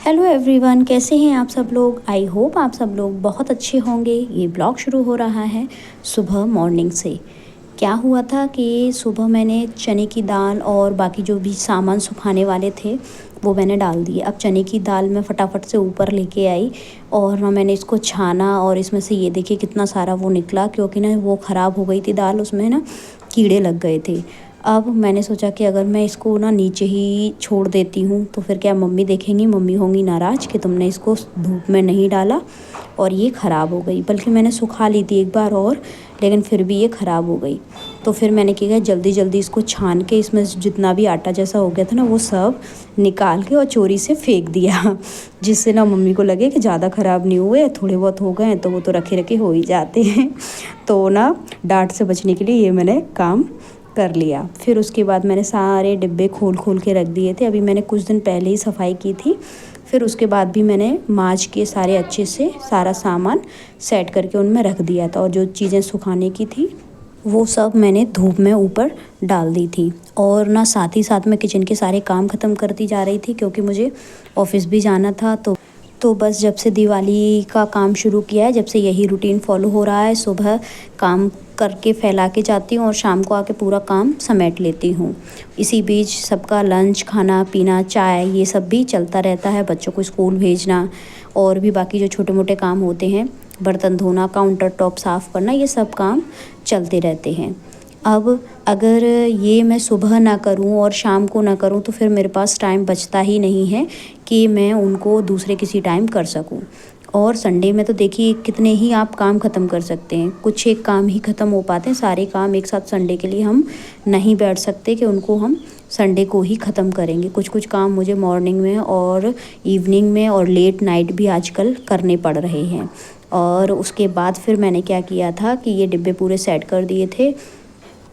Hello everyone, कैसे हैं आप सब लोग। आई होप आप सब लोग बहुत अच्छे होंगे। ये ब्लॉग शुरू हो रहा है सुबह मॉर्निंग से। क्या हुआ था कि सुबह मैंने चने की दाल और बाकी जो भी सामान सुखाने वाले थे वो मैंने डाल दिए। अब चने की दाल मैं फटाफट से ऊपर लेके आई और ना मैंने इसको छाना और इसमें से ये देखिए कितना सारा वो निकला, क्योंकि ना वो ख़राब हो गई थी दाल, उसमें ना कीड़े लग गए थे। अब मैंने सोचा कि अगर मैं इसको ना नीचे ही छोड़ देती हूँ तो फिर क्या मम्मी देखेंगी, मम्मी होंगी नाराज़ कि तुमने इसको धूप में नहीं डाला और ये ख़राब हो गई। बल्कि मैंने सुखा ली थी एक बार और, लेकिन फिर भी ये ख़राब हो गई। तो फिर मैंने क्या किया, जल्दी जल्दी इसको छान के इसमें जितना भी आटा जैसा हो गया था ना वो सब निकाल के और चोरी से फेंक दिया जिससे ना मम्मी को लगे कि ज़्यादा ख़राब नहीं हुए, थोड़े बहुत हो गए तो वो तो रखे रखे हो ही जाते हैं तो ना डांट से बचने के लिए ये मैंने काम कर लिया। फिर उसके बाद मैंने सारे डिब्बे खोल खोल के रख दिए थे। अभी मैंने कुछ दिन पहले ही सफाई की थी। फिर उसके बाद भी मैंने मांज के सारे अच्छे से सारा सामान सेट करके उनमें रख दिया था, और जो चीज़ें सुखाने की थी वो सब मैंने धूप में ऊपर डाल दी थी। और ना साथ ही साथ मैं किचन के सारे काम ख़त्म करती जा रही थी, क्योंकि मुझे ऑफ़िस भी जाना था। तो बस जब से दिवाली का काम शुरू किया है, जब से यही रूटीन फॉलो हो रहा है। सुबह काम करके फैला के जाती हूँ और शाम को आके पूरा काम समेट लेती हूँ। इसी बीच सबका लंच, खाना पीना, चाय, ये सब भी चलता रहता है। बच्चों को स्कूल भेजना और भी बाकी जो छोटे मोटे काम होते हैं, बर्तन धोना, काउंटर टॉप साफ़ करना, ये सब काम चलते रहते हैं। अब अगर ये मैं सुबह ना करूं और शाम को ना करूं तो फिर मेरे पास टाइम बचता ही नहीं है कि मैं उनको दूसरे किसी टाइम कर सकूं। और संडे में तो देखिए कितने ही आप काम ख़त्म कर सकते हैं, कुछ एक काम ही ख़त्म हो पाते हैं। सारे काम एक साथ संडे के लिए हम नहीं बैठ सकते कि उनको हम संडे को ही ख़त्म करेंगे। कुछ कुछ काम मुझे मॉर्निंग में और इवनिंग में और लेट नाइट भी आजकल करने पड़ रहे हैं। और उसके बाद फिर मैंने क्या किया था कि ये डिब्बे पूरे सेट कर दिए थे।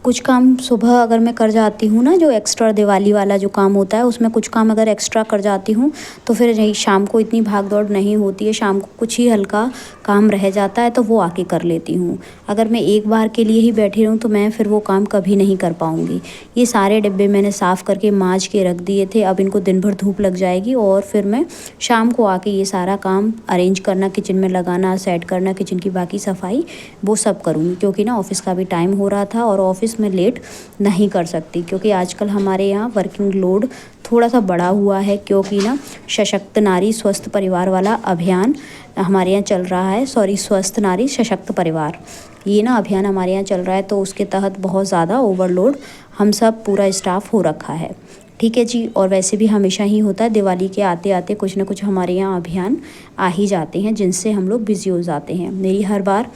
कुछ काम सुबह अगर मैं कर जाती हूँ ना, जो एक्स्ट्रा दिवाली वाला जो काम होता है उसमें कुछ काम अगर एक्स्ट्रा कर जाती हूँ तो फिर नहीं, शाम को इतनी भाग दौड़ नहीं होती है। शाम को कुछ ही हल्का काम रह जाता है तो वो आके कर लेती हूँ। अगर मैं एक बार के लिए ही बैठी रहूँ तो मैं फिर वो काम कभी नहीं कर पाऊँगी। ये सारे डिब्बे मैंने साफ़ करके मांज के रख दिए थे। अब इनको दिन भर धूप लग जाएगी और फिर मैं शाम को आके ये सारा काम अरेंज करना, किचन में लगाना, सेट करना, किचन की बाकी सफाई, वो सब करूँगी। क्योंकि ना ऑफ़िस का भी टाइम हो रहा था और ऑफ़िस में लेट नहीं कर सकती, क्योंकि आजकल हमारे यहाँ वर्किंग लोड थोड़ा सा बड़ा हुआ है। क्योंकि ना सशक्त नारी स्वस्थ परिवार वाला अभियान हमारे यहाँ चल रहा है। स्वस्थ नारी सशक्त परिवार, ये ना अभियान हमारे यहाँ चल रहा है। तो उसके तहत बहुत ज़्यादा ओवरलोड हम सब पूरा स्टाफ हो रखा है। ठीक है जी। और वैसे भी हमेशा ही होता है, दिवाली के आते आते कुछ ना कुछ हमारे यहाँ अभियान आ ही जाते हैं जिनसे हम लोग बिज़ी हो जाते हैं। मेरी हर बार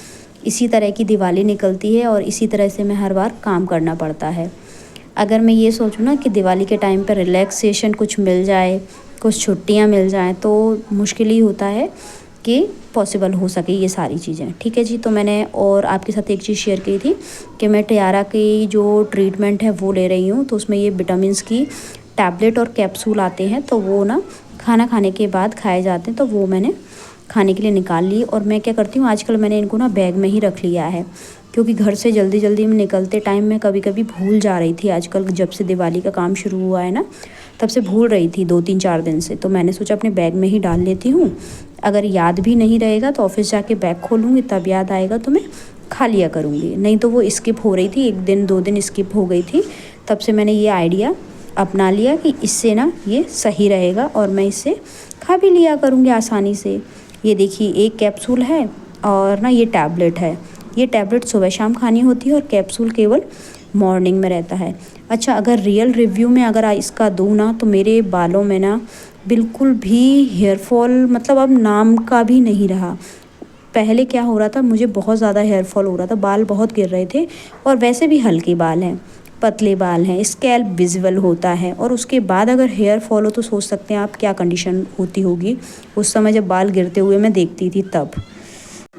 इसी तरह की दिवाली निकलती है और इसी तरह से मैं हर बार काम करना पड़ता है। अगर मैं ये सोचूं ना कि दिवाली के टाइम पर रिलैक्सेशन कुछ मिल जाए, कुछ छुट्टियां मिल जाएं, तो मुश्किल ही होता है कि पॉसिबल हो सके ये सारी चीज़ें। ठीक है जी। तो मैंने और आपके साथ एक चीज़ शेयर की थी कि मैं टियारा की जो ट्रीटमेंट है वो ले रही हूँ। तो उसमें ये विटामिन्स की टैबलेट और कैप्सूल आते हैं, तो वो ना खाना खाने के बाद खाए जाते हैं। तो वो मैंने खाने के लिए निकाल ली। और मैं क्या करती हूँ, आजकल मैंने इनको ना बैग में ही रख लिया है, क्योंकि घर से जल्दी जल्दी में निकलते टाइम में कभी कभी भूल जा रही थी। आजकल जब से दिवाली का काम शुरू हुआ है ना, तब से भूल रही थी 2-3-4 दिन से। तो मैंने सोचा अपने बैग में ही डाल लेती हूँ। अगर याद भी नहीं रहेगा तो ऑफिस जाके बैग खोलूँगी, तब याद आएगा तो मैं खा लिया करूँगी। नहीं तो वो स्किप हो रही थी, 1-2 दिन स्किप हो गई थी। तब से मैंने ये आइडिया अपना लिया कि इससे ना ये सही रहेगा और मैं इससे खा भी लिया करूँगी आसानी से। ये देखिए एक कैप्सूल है और ना ये टैबलेट है। ये टैबलेट सुबह शाम खानी होती है और कैप्सूल केवल मॉर्निंग में रहता है। अच्छा, अगर रियल रिव्यू में अगर इसका दूँ ना, तो मेरे बालों में ना बिल्कुल भी हेयर फॉल मतलब अब नाम का भी नहीं रहा। पहले क्या हो रहा था, मुझे बहुत ज़्यादा हेयर फॉल हो रहा था, बाल बहुत गिर रहे थे। और वैसे भी हल्के बाल हैं, पतले बाल हैं, स्कैल्प विजिबल होता है। और उसके बाद अगर हेयर फॉल हो तो सोच सकते हैं आप क्या कंडीशन होती होगी उस समय जब बाल गिरते हुए मैं देखती थी तब।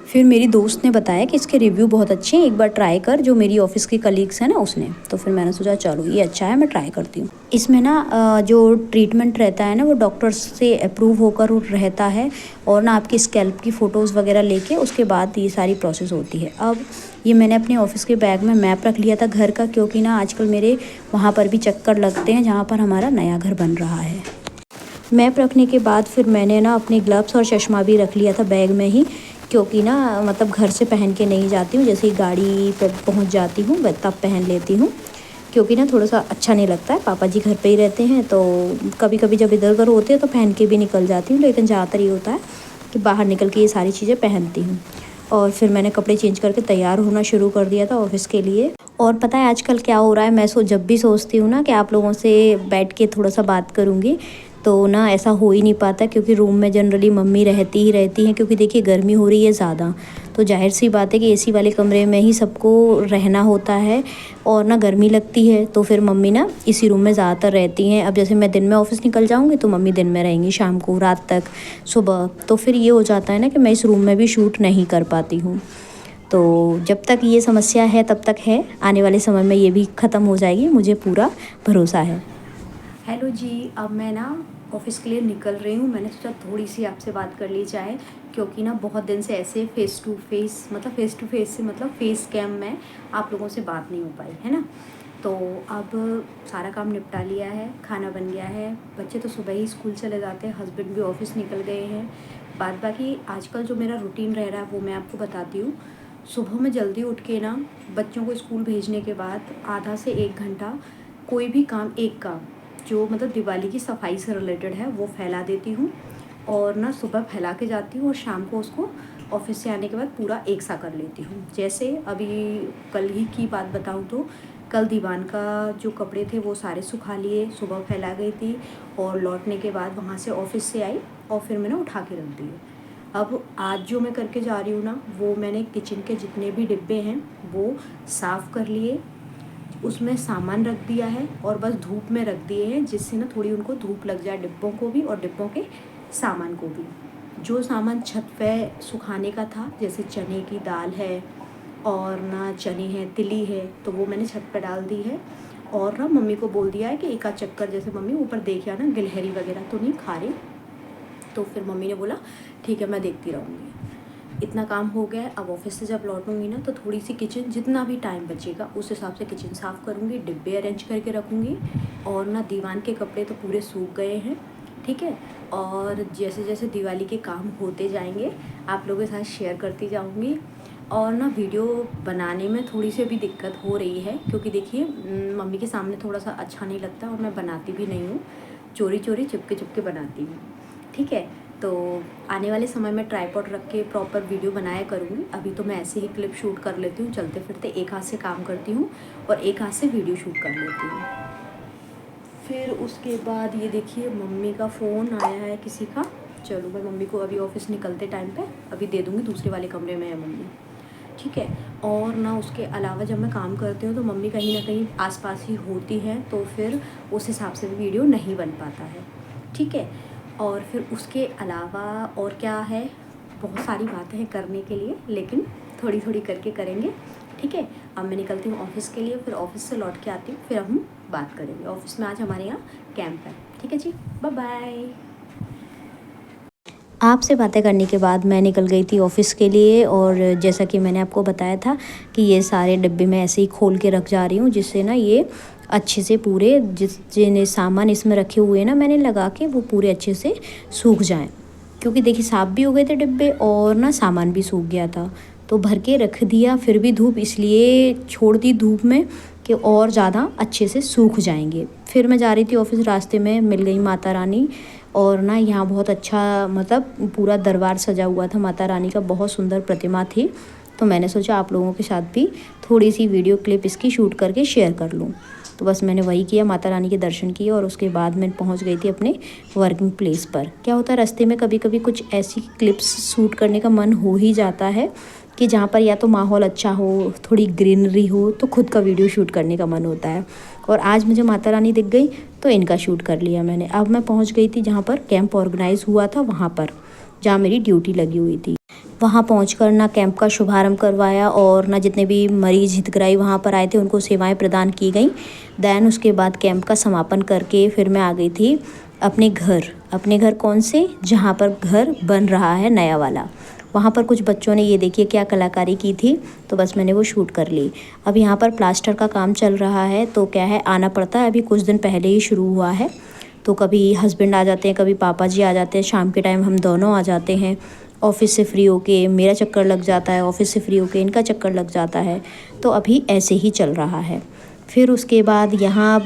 फिर मेरी दोस्त ने बताया कि इसके रिव्यू बहुत अच्छे हैं, एक बार ट्राई कर, जो मेरी ऑफ़िस की कलीग्स हैं ना उसने। तो फिर मैंने सोचा चलो ये अच्छा है, मैं ट्राई करती हूँ। इसमें ना जो ट्रीटमेंट रहता है ना वो डॉक्टर्स से अप्रूव होकर रहता है। और ना आपकी स्कैल्प की फ़ोटोज़ वगैरह लेके उसके बाद ये सारी प्रोसेस होती है। अब ये मैंने अपने ऑफ़िस के बैग में मैप रख लिया था घर का, क्योंकि ना आजकल मेरे वहाँ पर भी चक्कर लगते हैं जहाँ पर हमारा नया घर बन रहा है। मैप रखने के बाद फिर मैंने ना अपने ग्लव्स और चश्मा भी रख लिया था बैग में ही, क्योंकि ना मतलब घर से पहन के नहीं जाती हूँ, जैसे ही गाड़ी पर पहुँच जाती हूँ तब पहन लेती हूँ, क्योंकि ना थोड़ा सा अच्छा नहीं लगता है। पापा जी घर पे ही रहते हैं तो कभी कभी जब इधर उधर होते हैं तो पहन के भी निकल जाती हूँ, लेकिन ज़्यादातर ये होता है कि बाहर निकल के ये सारी चीज़ें पहनती हूँ। और फिर मैंने कपड़े चेंज करके तैयार होना शुरू कर दिया था ऑफ़िस के लिए। और पता है आजकल क्या हो रहा है, मैं जब भी सोचती हूँ ना कि आप लोगों से बैठ के थोड़ा सा बात करूँगी, तो ना ऐसा हो ही नहीं पाता, क्योंकि रूम में जनरली मम्मी रहती ही रहती हैं, क्योंकि देखिए गर्मी हो रही है ज़्यादा, तो जाहिर सी बात है कि एसी वाले कमरे में ही सबको रहना होता है और ना गर्मी लगती है, तो फिर मम्मी ना इसी रूम में ज़्यादातर रहती हैं। अब जैसे मैं दिन में ऑफ़िस निकल जाऊँगी तो मम्मी दिन में रहेंगी शाम को, रात तक, सुबह, तो फिर ये हो जाता है ना कि मैं इस रूम में भी शूट नहीं कर पाती हूँ। तो जब तक ये समस्या है तब तक है, आने वाले समय में ये भी ख़त्म हो जाएगी, मुझे पूरा भरोसा है। हेलो जी, अब मैं ना ऑफ़िस के लिए निकल रही हूँ। मैंने सोचा थोड़ी सी आपसे बात कर ली जाए, क्योंकि ना बहुत दिन से ऐसे फ़ेस टू फ़ेस से मतलब फ़ेस कैम में आप लोगों से बात नहीं हो पाई, है ना? तो अब सारा काम निपटा लिया है, खाना बन गया है, बच्चे तो सुबह ही स्कूल चले जाते हैं, हस्बैंड भी ऑफ़िस निकल गए हैं। बाद बाकी आजकल जो मेरा रूटीन रह रहा है वो मैं आपको बताती हूँ। सुबह में जल्दी उठ के ना बच्चों को स्कूल भेजने के बाद आधा से 1 घंटा कोई भी काम, एक काम जो मतलब दिवाली की सफाई से रिलेटेड है वो फैला देती हूँ, और ना सुबह फैला के जाती हूँ और शाम को उसको ऑफ़िस से आने के बाद पूरा एक सा कर लेती हूँ। जैसे अभी कल ही की बात बताऊँ तो कल दीवान का जो कपड़े थे वो सारे सुखा लिए, सुबह फैला गई थी, और लौटने के बाद वहाँ से ऑफ़िस से आई और फिर मैंने उठा के रख दिए। अब आज जो मैं करके जा रही हूँ ना, वो मैंने किचन के जितने भी डिब्बे हैं वो साफ़ कर लिए, उसमें सामान रख दिया है और बस धूप में रख दिए हैं, जिससे ना थोड़ी उनको धूप लग जाए, डिब्बों को भी और डिब्बों के सामान को भी। जो सामान छत पे सुखाने का था, जैसे चने की दाल है और ना चने हैं, तिली है, तो वो मैंने छत पे डाल दी है। और ना मम्मी को बोल दिया है कि एक आध चक्कर, जैसे मम्मी ऊपर देख आना गिलहरी वगैरह तो नहीं खा रही, तो फिर मम्मी ने बोला ठीक है मैं देखती रहूँगी। इतना काम हो गया है। अब ऑफ़िस से जब लौटूंगी ना तो थोड़ी सी किचन, जितना भी टाइम बचेगा उस हिसाब से किचन साफ़ करूँगी, डिब्बे अरेंज करके रखूँगी, और ना दीवान के कपड़े तो पूरे सूख गए हैं, ठीक है। और जैसे जैसे दिवाली के काम होते जाएंगे आप लोगों के साथ शेयर करती जाऊँगी। और ना वीडियो बनाने में थोड़ी सी अभी दिक्कत हो रही है, क्योंकि देखिए मम्मी के सामने थोड़ा सा अच्छा नहीं लगता, और मैं बनाती भी नहीं हूँ, चोरी चोरी चुपके चुपके बनाती हूँ, ठीक है। तो आने वाले समय में ट्राइपॉड रख के प्रॉपर वीडियो बनाया करूँगी। अभी तो मैं ऐसे ही क्लिप शूट कर लेती हूँ, चलते फिरते एक हाथ से काम करती हूँ और एक हाथ से वीडियो शूट कर लेती हूँ। फिर उसके बाद ये देखिए मम्मी का फ़ोन आया है किसी का। चलो मैं मम्मी को अभी ऑफ़िस निकलते टाइम पे अभी दे दूँगी, दूसरे वाले कमरे में है मम्मी, ठीक है। और ना उसके अलावा जब मैं काम करती हूँ तो मम्मी कहीं ना कहीं आसपास ही होती है, तो फिर उस हिसाब से भी वीडियो नहीं बन पाता है, ठीक है। और फिर उसके अलावा और क्या है, बहुत सारी बातें हैं करने के लिए, लेकिन थोड़ी थोड़ी करके करेंगे, ठीक है। अब मैं निकलती हूँ ऑफ़िस के लिए, फिर ऑफ़िस से लौट के आती हूँ, फिर हम बात करेंगे। ऑफ़िस में आज हमारे यहाँ कैंप है, ठीक है जी, बाय बाय। आपसे बातें करने के बाद मैं निकल गई थी ऑफ़िस के लिए, और जैसा कि मैंने आपको बताया था कि ये सारे डिब्बे मैं ऐसे ही खोल के रख जा रही हूँ, जिससे ना ये अच्छे से पूरे जितने सामान इसमें रखे हुए हैं ना मैंने लगा के, वो पूरे अच्छे से सूख जाएं, क्योंकि देखिए साफ़ भी हो गए थे डिब्बे और ना सामान भी सूख गया था, तो भर के रख दिया। फिर भी धूप इसलिए छोड़ दी धूप में कि और ज़्यादा अच्छे से सूख जाएंगे। फिर मैं जा रही थी ऑफ़िस, रास्ते में मिल गई माता रानी, और ना यहाँ बहुत अच्छा मतलब पूरा दरबार सजा हुआ था, माता रानी का बहुत सुंदर प्रतिमा थी, तो मैंने सोचा आप लोगों के साथ भी थोड़ी सी वीडियो क्लिप इसकी शूट करके शेयर कर लूँ। तो बस मैंने वही किया, माता रानी के दर्शन किए, और उसके बाद मैं पहुंच गई थी अपने वर्किंग प्लेस पर। क्या होता है रास्ते में कभी कभी कुछ ऐसी क्लिप्स शूट करने का मन हो ही जाता है कि जहाँ पर या तो माहौल अच्छा हो, थोड़ी ग्रीनरी हो, तो खुद का वीडियो शूट करने का मन होता है। और आज मुझे माता रानी दिख गई तो इनका शूट कर लिया मैंने। अब मैं पहुँच गई थी जहाँ पर कैंप ऑर्गेनाइज़ हुआ था, वहाँ पर जहाँ मेरी ड्यूटी लगी हुई थी। वहाँ पहुंचकर ना कैंप का शुभारंभ करवाया, और ना जितने भी मरीज हितग्राही वहाँ पर आए थे उनको सेवाएं प्रदान की गई। दैन उसके बाद कैंप का समापन करके फिर मैं आ गई थी अपने घर। अपने घर कौन से, जहाँ पर घर बन रहा है नया वाला, वहाँ पर कुछ बच्चों ने ये देखिए क्या कलाकारी की थी, तो बस मैंने वो शूट कर ली। अब यहाँ पर प्लास्टर का काम चल रहा है, तो क्या है आना पड़ता है, अभी कुछ दिन पहले ही शुरू हुआ है, तो कभी हस्बैंड आ जाते हैं, कभी पापा जी आ जाते हैं, शाम के टाइम हम दोनों आ जाते हैं ऑफ़िस से फ्री होके। मेरा चक्कर लग जाता है, ऑफ़िस से फ्री होके इनका चक्कर लग जाता है। तो अभी ऐसे ही चल रहा है। फिर उसके बाद यहाँ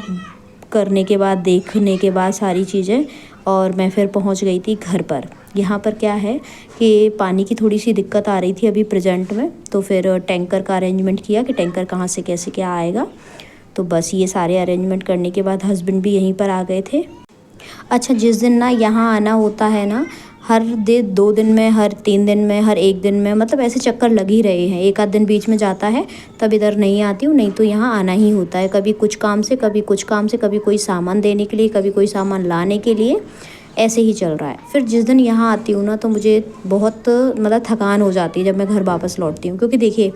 करने के बाद, देखने के बाद सारी चीज़ें, और मैं फिर पहुँच गई थी घर पर। यहाँ पर क्या है कि पानी की थोड़ी सी दिक्कत आ रही थी अभी प्रेजेंट में, तो फिर टैंकर का अरेंजमेंट किया कि टैंकर कहाँ से कैसे क्या आएगा। तो बस ये सारे अरेंजमेंट करने के बाद हस्बैंड भी यहीं पर आ गए थे। अच्छा, जिस दिन ना यहाँ आना होता है ना, हर 2 दिन में, हर 3 दिन में, हर 1 दिन में, मतलब ऐसे चक्कर लग ही रहे हैं। एक आध दिन बीच में जाता है तब इधर नहीं आती हूँ, नहीं तो यहाँ आना ही होता है। कभी कुछ काम से, कभी कुछ काम से, कभी कोई सामान देने के लिए, कभी कोई सामान लाने के लिए, ऐसे ही चल रहा है। फिर जिस दिन यहाँ आती हूँ ना, तो मुझे बहुत मतलब थकान हो जाती है जब मैं घर वापस लौटती हूँ। क्योंकि देखिए,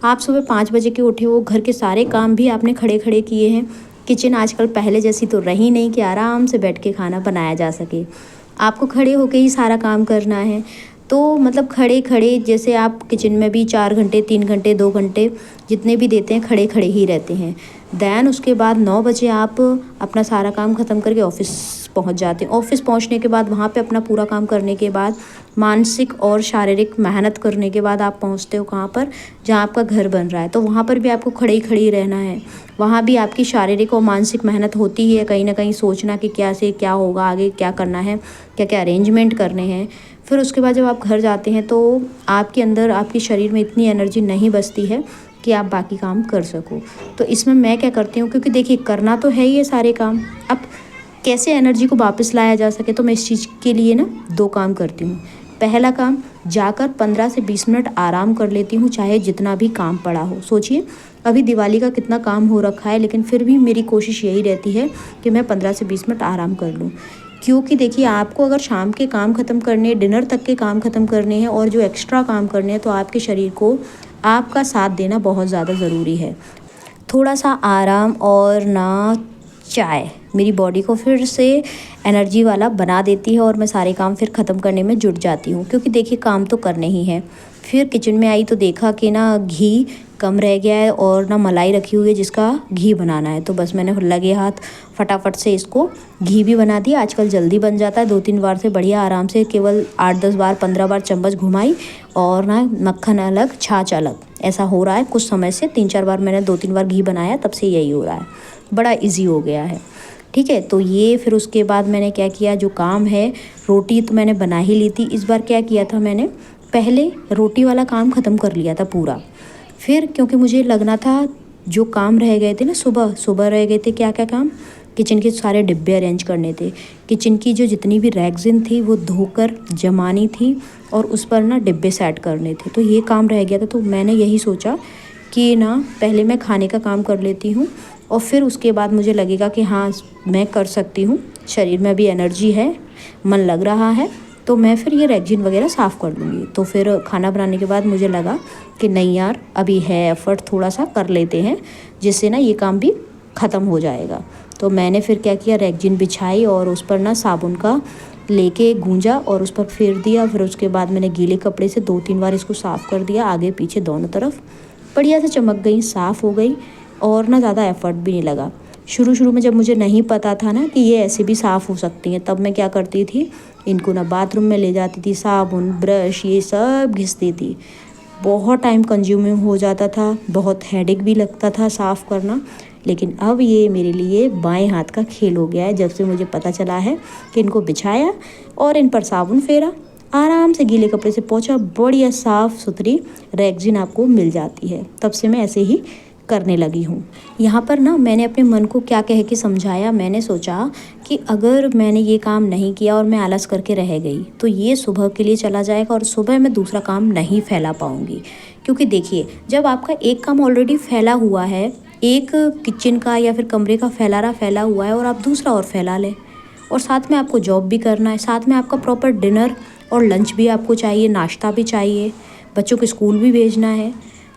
आप सुबह 5 बजे के उठे हो, घर के सारे काम भी आपने खड़े खड़े किए हैं। किचन आजकल पहले जैसी तो रही नहीं कि आराम से बैठ के खाना बनाया जा सके। आपको खड़े होके ही सारा काम करना है। तो मतलब खड़े खड़े, जैसे आप किचन में भी 4 घंटे, 3 घंटे, 2 घंटे जितने भी देते हैं, खड़े खड़े ही रहते हैं। दैन उसके बाद 9 बजे आप अपना सारा काम ख़त्म करके ऑफ़िस पहुंच जाते हैं। ऑफ़िस पहुंचने के बाद वहाँ पे अपना पूरा काम करने के बाद, मानसिक और शारीरिक मेहनत करने के बाद आप पहुंचते हो कहाँ पर, जहाँ आपका घर बन रहा है। तो वहाँ पर भी आपको खड़े ही खड़ी रहना है। वहाँ भी आपकी शारीरिक और मानसिक मेहनत होती ही है, कहीं ना कहीं सोचना कि क्या से क्या होगा, आगे क्या करना है, क्या क्या अरेंजमेंट करने हैं। फिर उसके बाद जब आप घर जाते हैं तो आपके अंदर, आपके शरीर में इतनी एनर्जी नहीं बचती है कि आप बाकी काम कर सको। तो इसमें मैं क्या करती हूँ, क्योंकि देखिए करना तो है ही ये सारे काम, अब कैसे एनर्जी को वापस लाया जा सके, तो मैं इस चीज़ के लिए ना 2 काम करती हूँ। पहला काम, जाकर 15 से 20 मिनट आराम कर लेती हूँ, चाहे जितना भी काम पड़ा हो। सोचिए, अभी दिवाली का कितना काम हो रखा है, लेकिन फिर भी मेरी कोशिश यही रहती है कि मैं 15 से 20 मिनट आराम कर लूँ। क्योंकि देखिए, आपको अगर शाम के काम ख़त्म करने, डिनर तक के काम ख़त्म करने हैं और जो एक्स्ट्रा काम करने हैं, तो आपके शरीर को आपका साथ देना बहुत ज़्यादा ज़रूरी है। थोड़ा सा आराम और ना चाय मेरी बॉडी को फिर से एनर्जी वाला बना देती है, और मैं सारे काम फिर ख़त्म करने में जुट जाती हूँ। क्योंकि देखिए, काम तो करने ही है। फिर किचन में आई तो देखा कि ना घी कम रह गया है और ना मलाई रखी हुई है जिसका घी बनाना है। तो बस मैंने लगे हाथ फटाफट से इसको घी भी बना दिया। आजकल जल्दी बन जाता है, 2-3 बार से बढ़िया आराम से, केवल 8-10 बार, 15 बार चम्मच घुमाई और ना मक्खन अलग, छाछ अलग, ऐसा हो रहा है कुछ समय से। 3-4 बार मैंने 2-3 बार घी बनाया, तब से यही हो रहा है। बड़ा ईजी हो गया है। ठीक है, तो ये फिर उसके बाद मैंने क्या किया, जो काम है, रोटी तो मैंने बना ही ली थी। इस बार क्या किया था, मैंने पहले रोटी वाला काम ख़त्म कर लिया था पूरा। फिर क्योंकि मुझे लगना था, जो काम रह गए थे ना, सुबह सुबह रह गए थे, क्या क्या काम, किचन के सारे डिब्बे अरेंज करने थे। किचन की जो जितनी भी रैगज़िन थी वो धोकर जमानी थी, और उस पर ना डिब्बे सेट करने थे। तो ये काम रह गया था। तो मैंने यही सोचा कि ना पहले मैं खाने का काम कर लेती हूँ, और फिर उसके बाद मुझे लगेगा कि हाँ, मैं कर सकती हूँ, शरीर में अभी एनर्जी है, मन लग रहा है, तो मैं फिर ये रैगज़िन वगैरह साफ़ कर लूँगी। तो फिर खाना बनाने के बाद मुझे लगा कि नहीं यार, अभी है एफ़र्ट, थोड़ा सा कर लेते हैं, जिससे ना ये काम भी ख़त्म हो जाएगा। तो मैंने फिर क्या किया, रैगज़िन बिछाई और उस पर ना साबुन का लेके गूंजा और उस पर फेर दिया। फिर उसके बाद मैंने गीले कपड़े से 2-3 बार इसको साफ़ कर दिया, आगे पीछे दोनों तरफ। बढ़िया से चमक गई, साफ़ हो गई, और ना ज़्यादा एफ़र्ट भी नहीं लगा। शुरू में जब मुझे नहीं पता था ना कि ये ऐसे भी साफ़ हो सकती हैं, तब मैं क्या करती थी, इनको ना बाथरूम में ले जाती थी, साबुन, ब्रश, ये सब घिसती थी। बहुत टाइम कंज्यूमिंग हो जाता था, बहुत हेडेक भी लगता था साफ़ करना। लेकिन अब ये मेरे लिए बाएं हाथ का खेल हो गया है, जब से मुझे पता चला है कि इनको बिछाया और इन पर साबुन फेरा, आराम से गीले कपड़े से पोंछा, बढ़िया साफ़ सुथरी रैगज़िन आपको मिल जाती है। तब से मैं ऐसे ही करने लगी हूँ। यहाँ पर ना मैंने अपने मन को क्या कह के समझाया, मैंने सोचा कि अगर मैंने ये काम नहीं किया और मैं आलस करके रह गई, तो ये सुबह के लिए चला जाएगा और सुबह मैं दूसरा काम नहीं फैला पाऊँगी। क्योंकि देखिए, जब आपका एक काम ऑलरेडी फैला हुआ है, एक किचन का या फिर कमरे का फैला हुआ है, और आप दूसरा और फैला लें, और साथ में आपको जॉब भी करना है, साथ में आपका प्रॉपर डिनर और लंच भी आपको चाहिए, नाश्ता भी चाहिए, बच्चों को स्कूल भी भेजना है,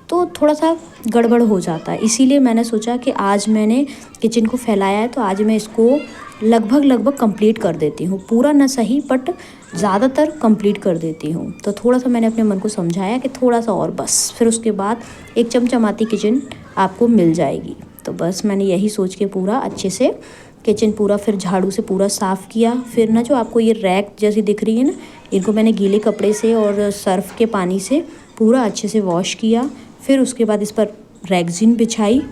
तो थोड़ा सा गड़बड़ हो जाता है। इसीलिए मैंने सोचा कि आज मैंने किचन को फैलाया है, तो आज मैं इसको लगभग कंप्लीट कर देती हूँ। पूरा ना सही, बट ज़्यादातर कंप्लीट कर देती हूँ। तो थोड़ा सा मैंने अपने मन को समझाया कि थोड़ा सा और बस, फिर उसके बाद एक चमचमाती किचन आपको मिल जाएगी। तो बस मैंने यही सोच के पूरा अच्छे से किचन पूरा फिर झाड़ू से पूरा साफ़ किया। फिर ना जो आपको ये रैक जैसी दिख रही है ना, इनको मैंने गीले कपड़े से और सर्फ़ के पानी से पूरा अच्छे से वॉश किया। फिर उसके बाद इस पर रेक्सिन बिछाई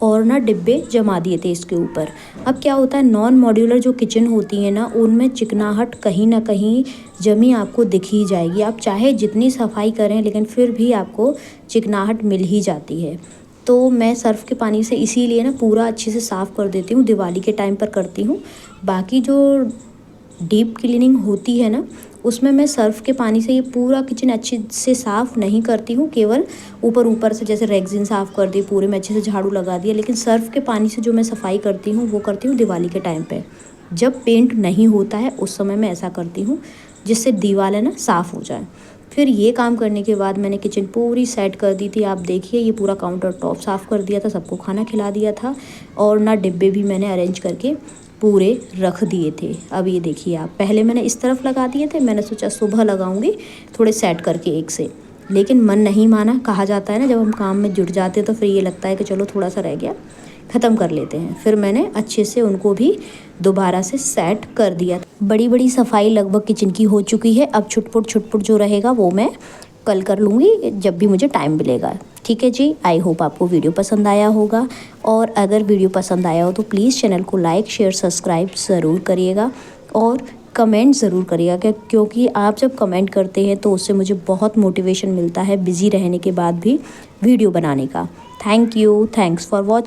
और ना डिब्बे जमा दिए थे इसके ऊपर। अब क्या होता है, नॉन मॉड्यूलर जो किचन होती है ना, उनमें चिकनाहट कहीं ना कहीं जमी आपको दिख ही जाएगी। आप चाहे जितनी सफाई करें लेकिन फिर भी आपको चिकनाहट मिल ही जाती है। तो मैं सर्फ़ के पानी से इसीलिए ना पूरा अच्छे से साफ़ कर देती हूँ, दिवाली के टाइम पर करती हूँ। बाकी जो डीप क्लीनिंग होती है ना, उसमें मैं सर्फ़ के पानी से ये पूरा किचन अच्छे से साफ़ नहीं करती हूँ, केवल ऊपर ऊपर से जैसे रेक्सिन साफ़ कर दी, पूरे में अच्छे से झाड़ू लगा दिया। लेकिन सर्फ़ के पानी से जो मैं सफाई करती हूँ वो करती हूँ दिवाली के टाइम पे, जब पेंट नहीं होता है उस समय मैं ऐसा करती हूँ, जिससे दीवारें ना साफ़ हो जाए। फिर ये काम करने के बाद मैंने किचन पूरी सेट कर दी थी। आप देखिए ये पूरा काउंटर टॉप साफ़ कर दिया था, सबको खाना खिला दिया था और ना डिब्बे भी मैंने अरेंज करके पूरे रख दिए थे। अब ये देखिए आप, पहले मैंने इस तरफ लगा दिए थे, मैंने सोचा सुबह लगाऊंगी थोड़े सेट करके एक से, लेकिन मन नहीं माना। कहा जाता है ना, जब हम काम में जुट जाते हैं तो फिर ये लगता है कि चलो थोड़ा सा रह गया, ख़त्म कर लेते हैं। फिर मैंने अच्छे से उनको भी दोबारा से सेट कर दिया। बड़ी बड़ी सफाई लगभग किचन की हो चुकी है। अब छुटपुट जो रहेगा वो मैं कल कर लूँगी जब भी मुझे टाइम मिलेगा। ठीक है जी, आई होप आपको वीडियो पसंद आया होगा, और अगर वीडियो पसंद आया हो तो प्लीज़ चैनल को लाइक शेयर सब्सक्राइब ज़रूर करिएगा और कमेंट ज़रूर करिएगा, क्योंकि आप जब कमेंट करते हैं तो उससे मुझे बहुत मोटिवेशन मिलता है बिज़ी रहने के बाद भी वीडियो बनाने का। Thank you, thanks for watching.